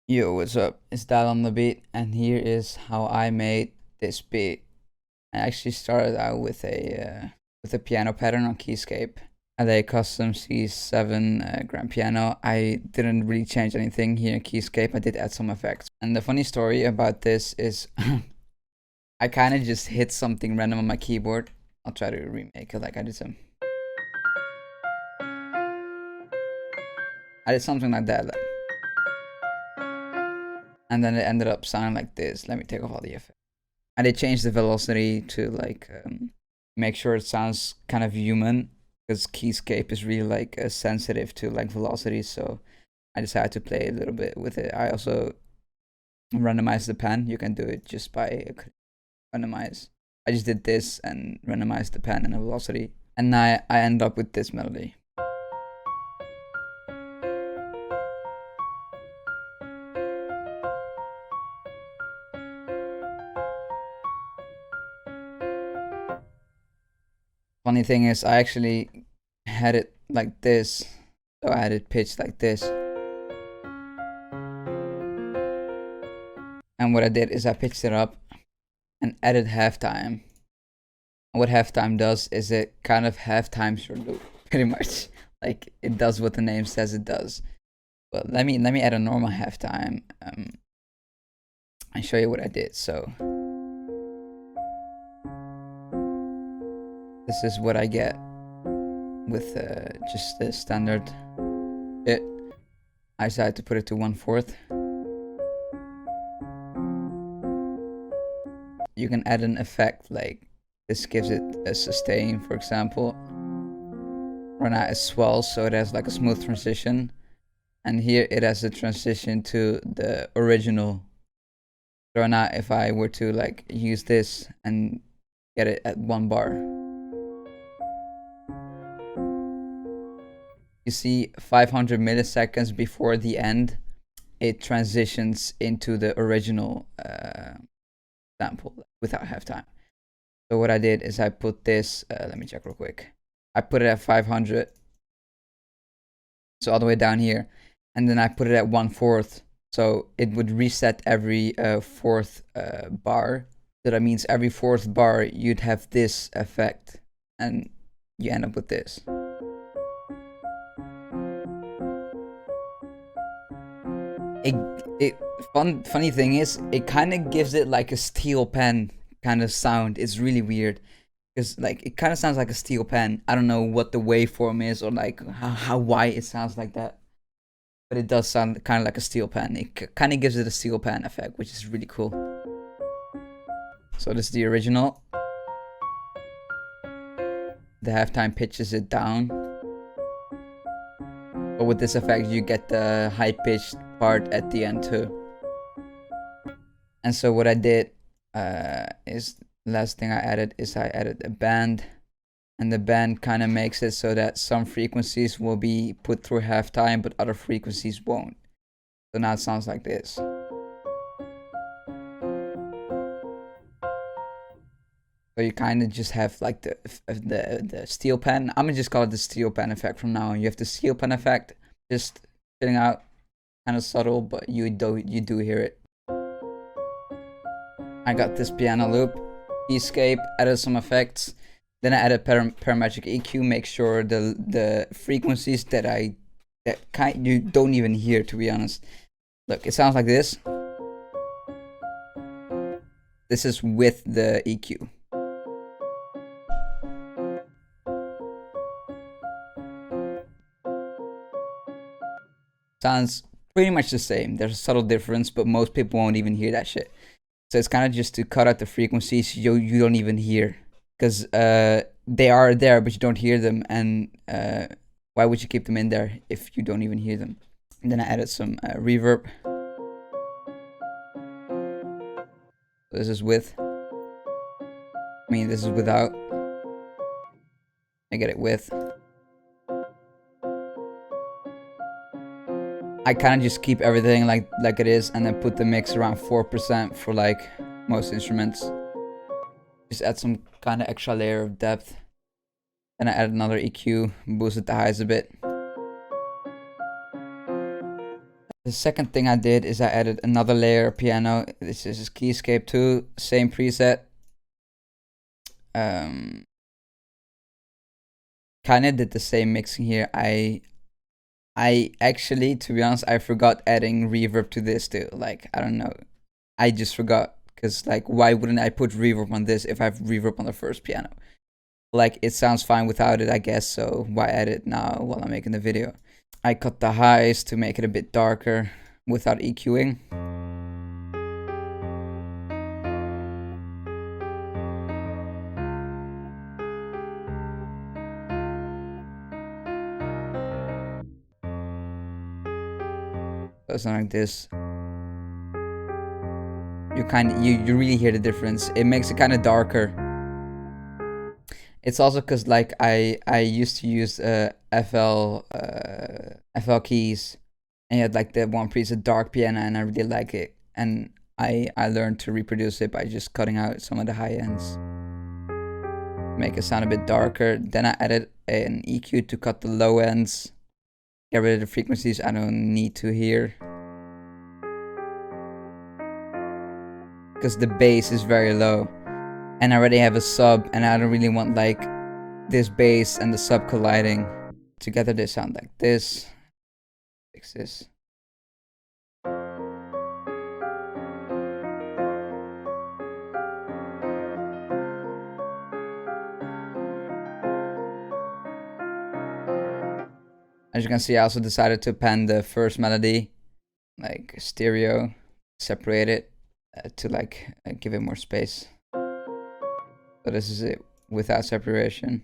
Yo, what's up? It's Dad on the beat, and here is how I made this beat. I actually started out with a piano pattern on Keyscape, and a custom C7 grand piano. I didn't really change anything here in Keyscape. I did add some effects. And the funny story about this is, I kind of just hit something random on my keyboard. I'll try to remake it like I did some. I did something like that. And then it ended up sounding like this. Let me take off all the effects. And they changed the velocity to like make sure it sounds kind of human, because Keyscape is really like sensitive to like velocity. So I decided to play a little bit with it. I also randomized the pen. You can do it just by randomize. I just did this and randomized the pen and the velocity, and I end up with this melody. Funny thing is, I actually had it like this, so I had it pitched like this. And what I did is I pitched it up and added halftime. And what halftime does is it kind of halftimes your loop, pretty much. Like it does what the name says it does. But let me add a normal halftime and show you what I did. So this is what I get with just the standard bit. I decided to put it to 1/4. You can add an effect, like this gives it a sustain, for example. Right now it swells, so it has like a smooth transition. And here it has a transition to the original. So right now if I were to like use this and get it at 1 bar, you see 500 milliseconds before the end, it transitions into the original sample without halftime. So what I did is I put this, let me check real quick. I put it at 500, so all the way down here, and then I put it at 1/4, so it would reset every fourth bar. So that means every fourth bar you'd have this effect, and you end up with this. Funny thing is, it kind of gives it like a steel pen kind of sound. It's really weird, because like it kind of sounds like a steel pen. I don't know what the waveform is, or like how why it sounds like that, but it does sound kind of like a steel pen. It kind of gives it a steel pen effect, which is really cool. So this is the original. The halftime pitches it down, but with this effect you get the high pitched part at the end too. And so what I did is, last thing I added is I added a band, and the band kind of makes it so that some frequencies will be put through halftime but other frequencies won't. So now it sounds like this. So you kind of just have like the steel pen. I'm gonna just call it the steel pen effect from now on. You have the steel pen effect, just filling out, kind of subtle, but you do hear it. I got this piano loop, Keyscape, added some effects. Then I added parametric EQ, make sure the frequencies that you don't even hear, to be honest. Look, it sounds like this. This is with the EQ. Sounds pretty much the same. There's a subtle difference, but most people won't even hear that shit. So it's kind of just to cut out the frequencies you don't even hear, because they are there but you don't hear them, and why would you keep them in there if you don't even hear them? And then I added some reverb. This is with. This is without. I get it with. I kind of just keep everything like it is, and then put the mix around 4% for like most instruments. Just add some kind of extra layer of depth. Then I add another EQ, boosted the highs a bit. The second thing I did is I added another layer of piano. This is Keyscape 2, same preset. Kind of did the same mixing here. I actually, to be honest, I forgot adding reverb to this too. Like, I don't know. I just forgot. Because, like, why wouldn't I put reverb on this if I have reverb on the first piano? Like, it sounds fine without it, I guess. So why add it now while I'm making the video? I cut the highs to make it a bit darker without EQing. So it's not like this. You really hear the difference. It makes it kind of darker. It's also because like I used to use FL keys, and you had like the one preset dark piano, and I really like it. And I learned to reproduce it by just cutting out some of the high ends, make it sound a bit darker. Then I added an EQ to cut the low ends, get rid of the frequencies I don't need to hear, because the bass is very low. And I already have a sub, and I don't really want like this bass and the sub colliding. Together they sound like this. Fix this. As you can see, I also decided to pan the first melody, like stereo, separate it to like give it more space. So this is it without separation.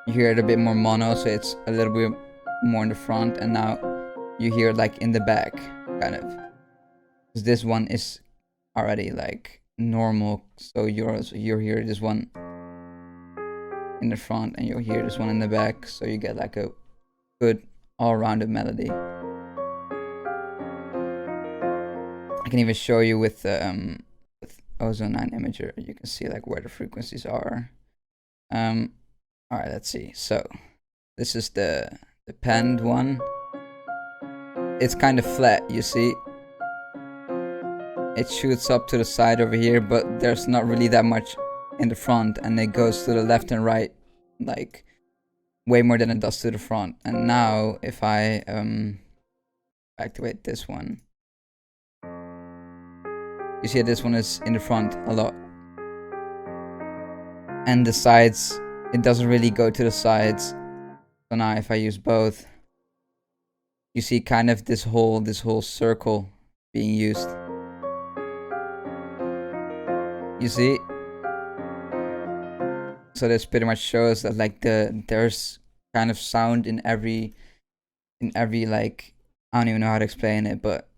You hear it a bit more mono, so it's a little bit more in the front, and now you hear it like in the back, kind of. Because this one is already like normal, so you'll hear this one in the front, and you'll hear this one in the back, so you get like a good all-rounded melody. I can even show you with Ozone 9 Imager. You can see like where the frequencies are. All right, let's see. So this is the panned one. It's kind of flat, you see. It shoots up to the side over here, but there's not really that much in the front, and it goes to the left and right, like way more than it does to the front. And now if I activate this one, you see this one is in the front a lot, and the sides, it doesn't really go to the sides. So now if I use both, you see kind of this whole circle being used. You see? So this pretty much shows that like there's kind of sound in every like, I don't even know how to explain it, but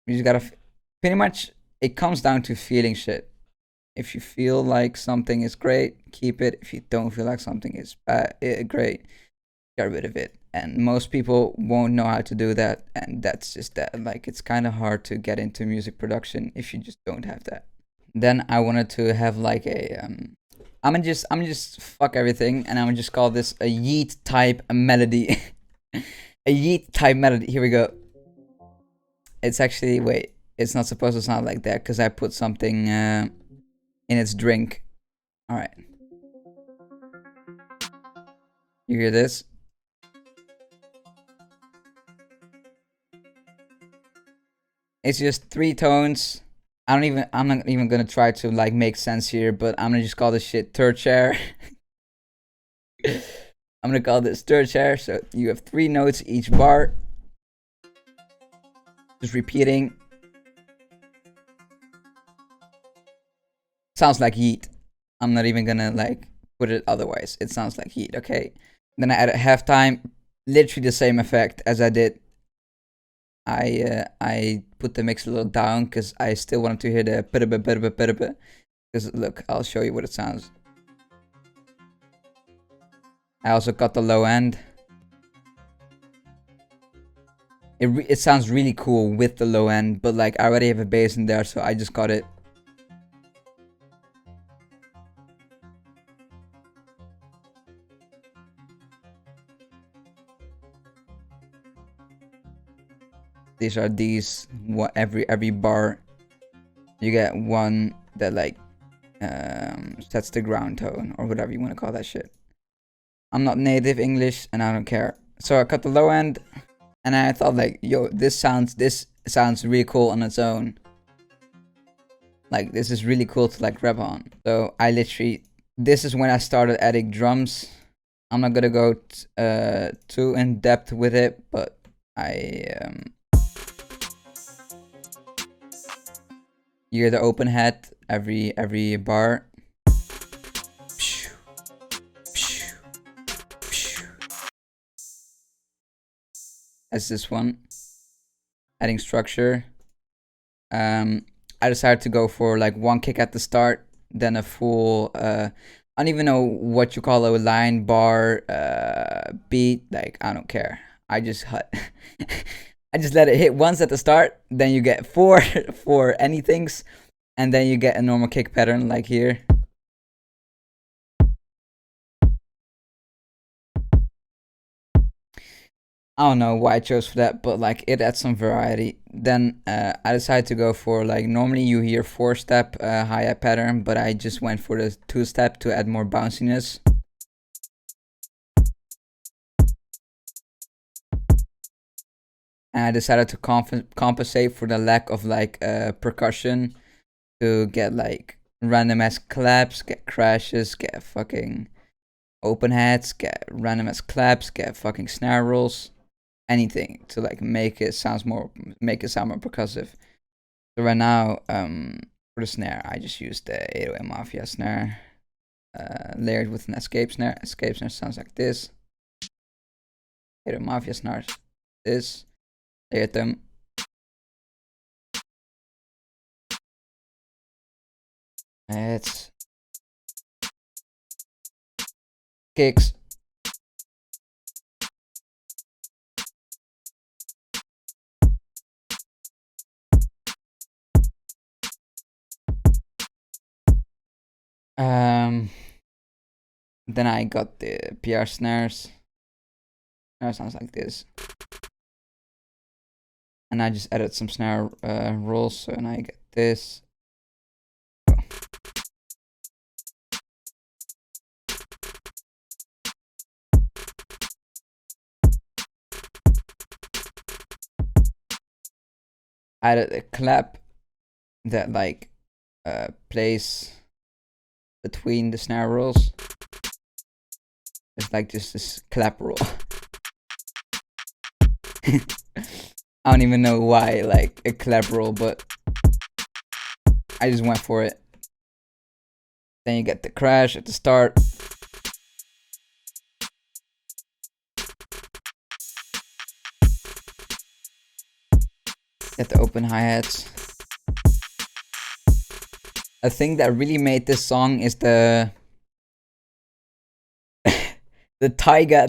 you just gotta pretty much, it comes down to feeling shit. If you feel like something is great, keep it. If you don't feel like something is bad, great, get rid of it. And most people won't know how to do that, and that's just that. Like, it's kind of hard to get into music production if you just don't have that. Then I wanted to have like a I'm gonna just fuck everything, and I'm gonna just call this a yeet type melody. A yeet type melody. Here we go. It's actually, wait, it's not supposed to sound like that because I put something in its drink. All right. You hear this? It's just 3 tones. I'm not even gonna try to like make sense here, but I'm gonna just call this shit third chair. I'm gonna call this third chair. So you have 3 notes each bar, just repeating. Sounds like yeet. I'm not even gonna like put it otherwise. It sounds like yeet. Okay. Then I added halftime, literally the same effect as I did. I put the mix a little down because I still wanted to hear the bit. Because look, I'll show you what it sounds. I also got the low end. It sounds really cool with the low end, but like I already have a bass in there, so I just got it. These are these. What every bar, you get one that like sets the ground tone or whatever you want to call that shit. I'm not native English and I don't care. So I cut the low end, and I thought like, yo, this sounds really cool on its own. Like this is really cool to like rap on. So I literally, this is when I started adding drums. I'm not gonna go too in depth with it, but I you hear the open hat every bar. As this one, adding structure. I decided to go for like one kick at the start, then a full I don't even know what you call a line, bar, beat. Like I don't care. I just I just let it hit once at the start. Then you get four anythings, and then you get a normal kick pattern like here. I don't know why I chose for that, but like it adds some variety. Then I decided to go for like, normally you hear 4-step hi-hat pattern, but I just went for the 2-step to add more bounciness. And I decided to compensate for the lack of like percussion, to get like random ass claps, get crashes, get fucking open hats, get random ass claps, get fucking snare rolls, anything to like make it sound more percussive. So right now, for the snare, I just used the 808 Mafia snare, layered with an escape snare. Escape snare sounds like this. 808 Mafia snare, this. Layered them. It's kicks. Then I got the PR snares. Snare sounds like this. And I just added some snare rolls, so now I get this. I added a clap that like plays between the snare rolls. It's like just this clap roll. I don't even know why, like a clap roll, but I just went for it. Then you get the crash at the start. Get the open hi-hats. A thing that really made this song is the Taiga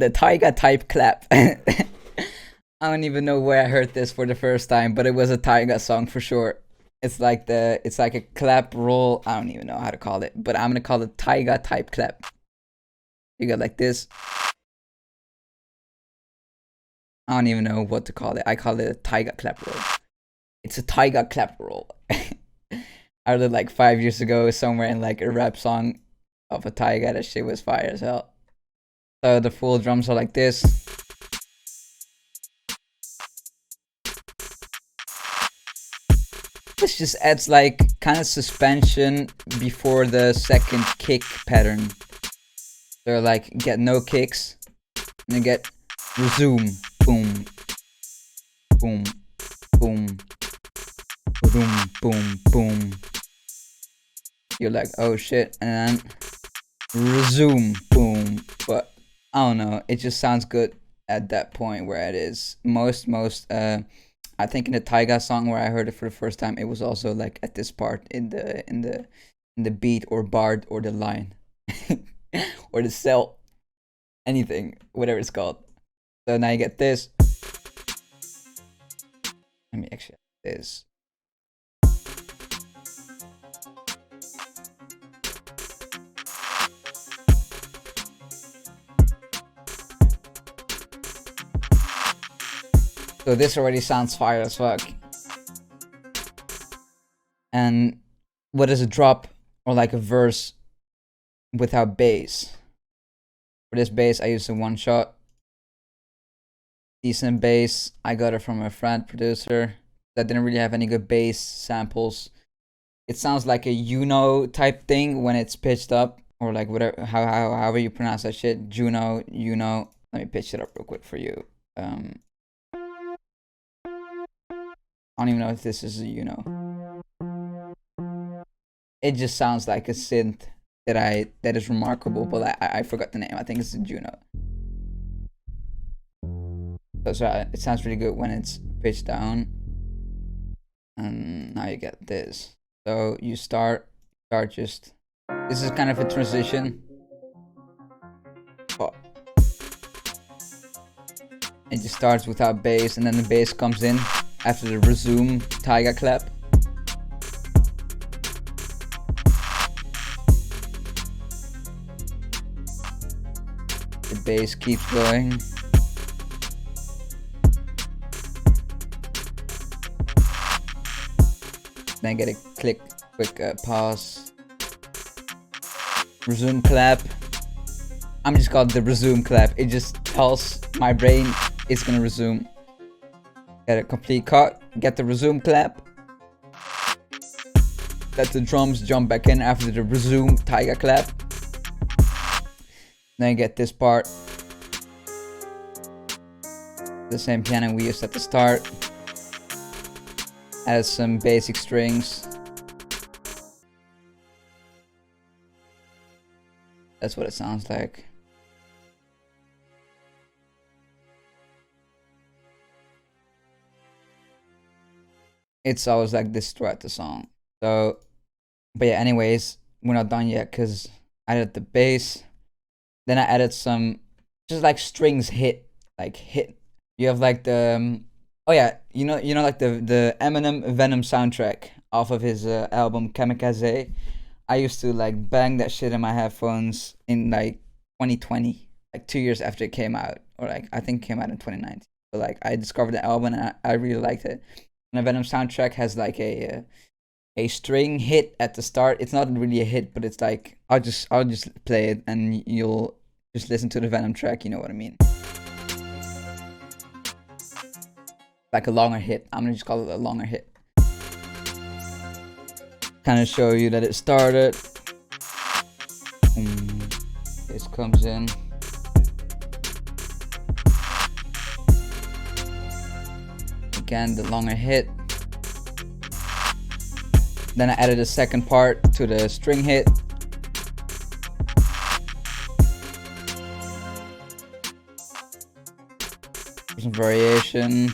type clap. I don't even know where I heard this for the first time, but it was a Taiga song for sure. It's like a clap roll. I don't even know how to call it, but I'm gonna call it Taiga type clap. You got like this. I don't even know what to call it. I call it a Taiga clap roll. It's a Taiga clap roll. I heard it like 5 years ago somewhere in like a rap song of a Taiga. That shit was fire as hell. So the full drums are like this. This just adds like kind of suspension before the second kick pattern. So like get no kicks, and you get resume, boom, boom, boom, boom, boom, boom. You're like, oh shit, and then resume, boom. But I don't know, it just sounds good at that point where it is. I think in the Taiga song where I heard it for the first time, it was also like at this part in the beat or bar or the line or the cell, anything, whatever it's called. So now you get this. Let me actually add this. So this already sounds fire as fuck. And what is a drop or like a verse without bass? For this bass, I used a one shot. Decent bass. I got it from a friend producer that didn't really have any good bass samples. It sounds like a type thing when it's pitched up, or like whatever, however you pronounce that shit. Juno. Let me pitch it up real quick for you. I don't even know if this is a It just sounds like a synth that is remarkable, but I forgot the name. I think it's a Juno. So it sounds really good when it's pitched down. And now you get this. So you start just. This is kind of a transition. Oh. It just starts without bass, and then the bass comes in after the resume tiger clap. The bass keeps going. Then get a quick pause. Resume clap. I'm just called the resume clap. It just tells my brain it's gonna resume. Get a complete cut. Get the resume clap. Let the drums jump back in after the resume tiger clap. Then get this part. The same piano we used at the start. Add some basic strings. That's what it sounds like. It's always like this throughout the song. So, but yeah, anyways, we're not done yet because I added the bass. Then I added some, just like strings hit. You have like the, oh yeah, you know, like the Eminem Venom soundtrack off of his album Kamikaze. I used to like bang that shit in my headphones in like 2020, like 2 years after it came out, or like I think it came out in 2019. But like I discovered the album and I really liked it. And the Venom soundtrack has like a string hit at the start. It's not really a hit, but it's like I'll just play it and you'll just listen to the Venom track. You know what I mean? Like a longer hit. I'm gonna just call it a longer hit. Kind of show you that it started. This comes in. Again, the longer hit. Then I added a second part to the string hit. Some variation.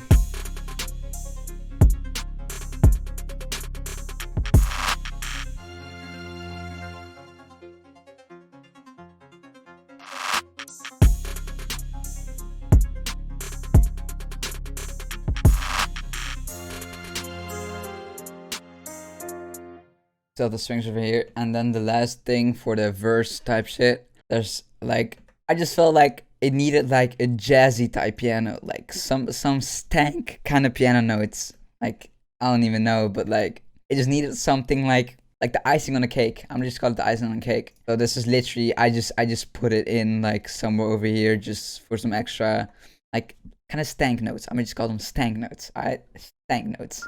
So the strings over here, and then the last thing for the verse type shit, there's like, I just felt like it needed like a jazzy type piano, like some stank kind of piano notes. Like I don't even know, but like it just needed something like the icing on the cake. I'm just call it the icing on the cake. So this is literally I just put it in like somewhere over here just for some extra like kind of stank notes. I'm just call them stank notes. Alright, stank notes.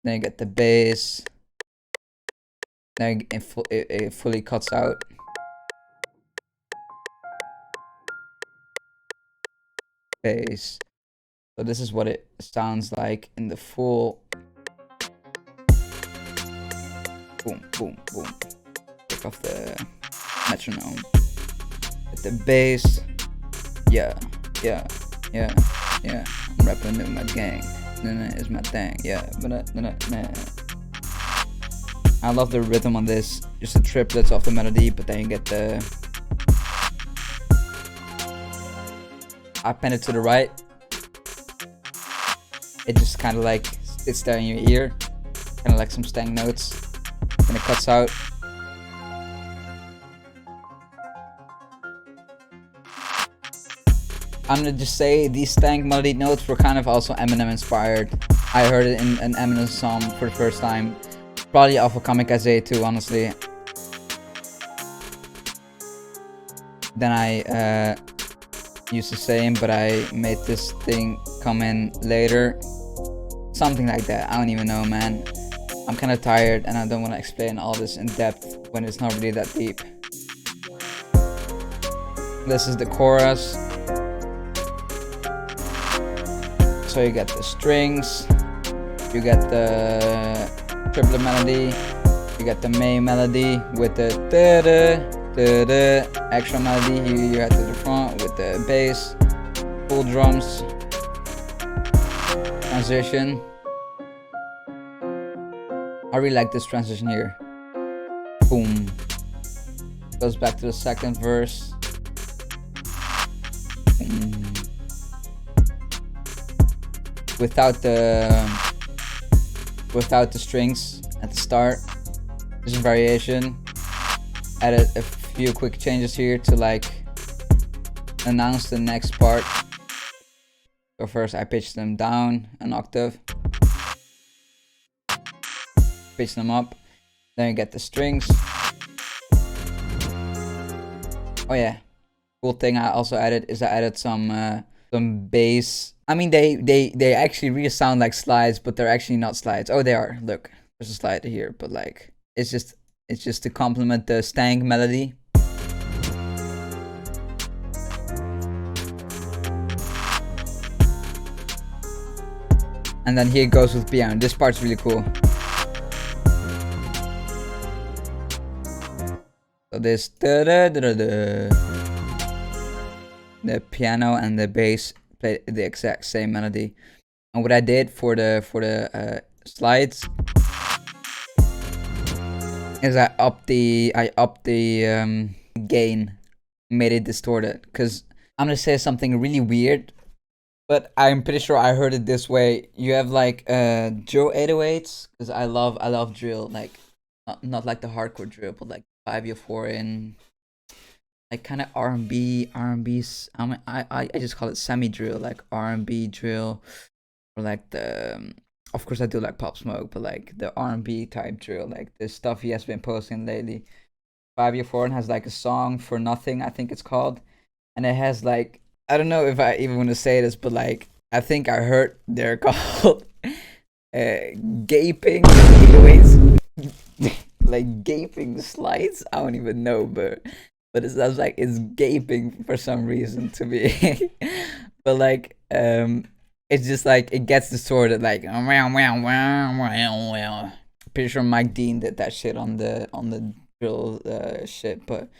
Then you get the bass. Then it fully cuts out. Bass. So this is what it sounds like in the full. Boom, boom, boom. Pick off the metronome. Get the bass. Yeah. I'm rapping with my gang. Is my thing, yeah. I love the rhythm on this. Just the triplets off the melody, but then you get the. I pen it to the right. It just kind of like sits there in your ear, kind of like some stank notes. Then it cuts out. I'm gonna just say these stank melody notes were kind of also Eminem inspired. I heard it in an Eminem song for the first time. Probably off of Comic Isaiah too, honestly. Then I used the same, but I made this thing come in later. Something like that. I don't even know, man. I'm kind of tired and I don't want to explain all this in depth when it's not really that deep. This is the chorus. So you get the strings, you get the triplet melody, you get the main melody with the da-da, extra melody. You head to the front with the bass, full drums, transition. I really like this transition here. Boom. Goes back to the second verse. Boom. Without the strings at the start. There's a variation. Added a few quick changes here to like announce the next part. So first I pitched them down an octave. Pitch them up. Then you get the strings. Oh yeah. Cool thing I also added is I added some bass. I mean they actually really sound like slides, but they're actually not slides. Oh, they are. Look, there's a slide here, but like it's just to complement the stank melody. And then here it goes with piano. This part's really cool. So this the piano and the bass play the exact same melody. And what I did for the slides is I upped the gain, made it distorted. Cause I'm gonna say something really weird, but I'm pretty sure I heard it this way. You have like drill 808s, cause I love drill, like not like the hardcore drill, but like 5/4 in like kind of R&B's. I just call it semi drill, like R&B drill, or like the of course I do like Pop Smoke, but like the R&B type drill, like the stuff he has been posting lately. 5/4 has like a song For Nothing, I think it's called, and it has like, I don't know if I even want to say this, but like I think I heard they're called gaping 808s. Like gaping slides. I don't even know, but it sounds like it's gaping for some reason to me. But like it's just like it gets distorted, like pretty sure Mike Dean did that shit on the drill shit. But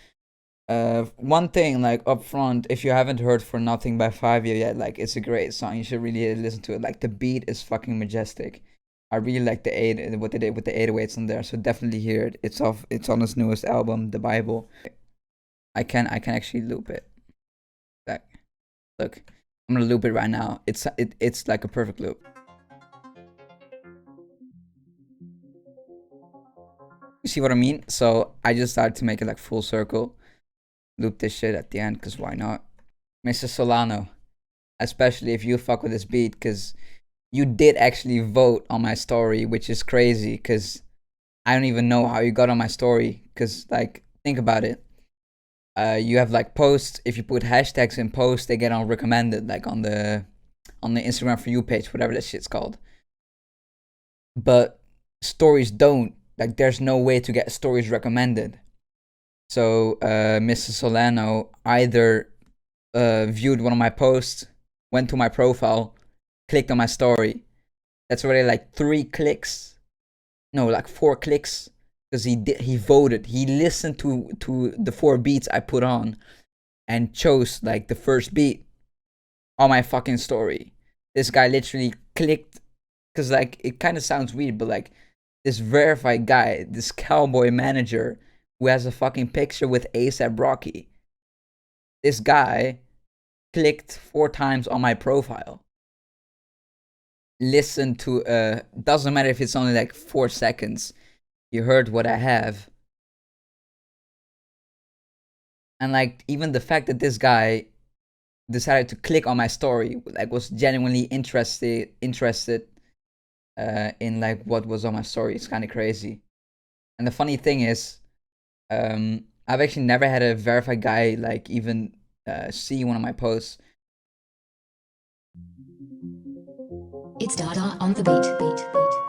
one thing, like up front, if you haven't heard For Nothing by 5 yet, like it's a great song. You should really listen to it. Like the beat is fucking majestic. I really like what they did with the 808s on there, so definitely hear it. It's on his newest album, The Bible. I can actually loop it. Like, look, I'm gonna loop it right now. It's like a perfect loop. You see what I mean? So I just started to make it like full circle. Loop this shit at the end, cause why not? Mr. Solano, especially if you fuck with this beat, cause you did actually vote on my story, which is crazy, because I don't even know how you got on my story. Because, like, think about it. You have, like, posts. If you put hashtags in posts, they get on recommended, like, on the Instagram For You page, whatever that shit's called. But stories don't. Like, there's no way to get stories recommended. So, Mr. Solano either viewed one of my posts, went to my profile, clicked on my story. That's already like 3 clicks. No, like 4 clicks. Because he voted. He listened to the 4 beats I put on and chose like the first beat on my fucking story. This guy literally clicked, because like it kind of sounds weird, but like this verified guy, this cowboy manager who has a fucking picture with ASAP Rocky. This guy clicked 4 times on my profile. Listen to doesn't matter if it's only like 4 seconds. You heard what I have. And like even the fact that this guy decided to click on my story, like was genuinely interested in like what was on my story. It's kind of crazy. And the funny thing is, I've actually never had a verified guy like even see one of my posts. It's Dada on the beat.